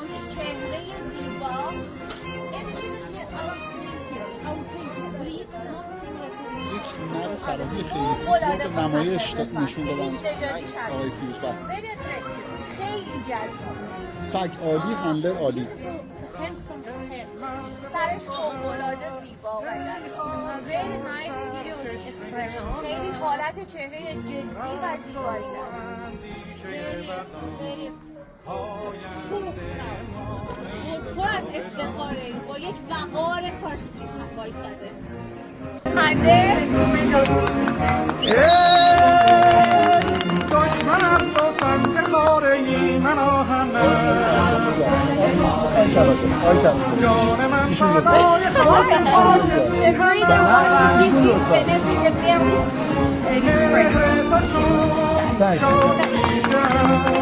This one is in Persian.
چهره زیبا یک نر سرابی خیلی خوب به نمایش نشون دادن آقای فیروزبخت. خیلی جذابه. سگ عالی، هندر عالی. سرش فوق‌العاده زیبا و جذاب. Very nice serious expression. خیلی حالت چهره جدی و زیبایی داره. Very پر از افتخاره، با یک وقار خاصی وایساده. هندر Thanks.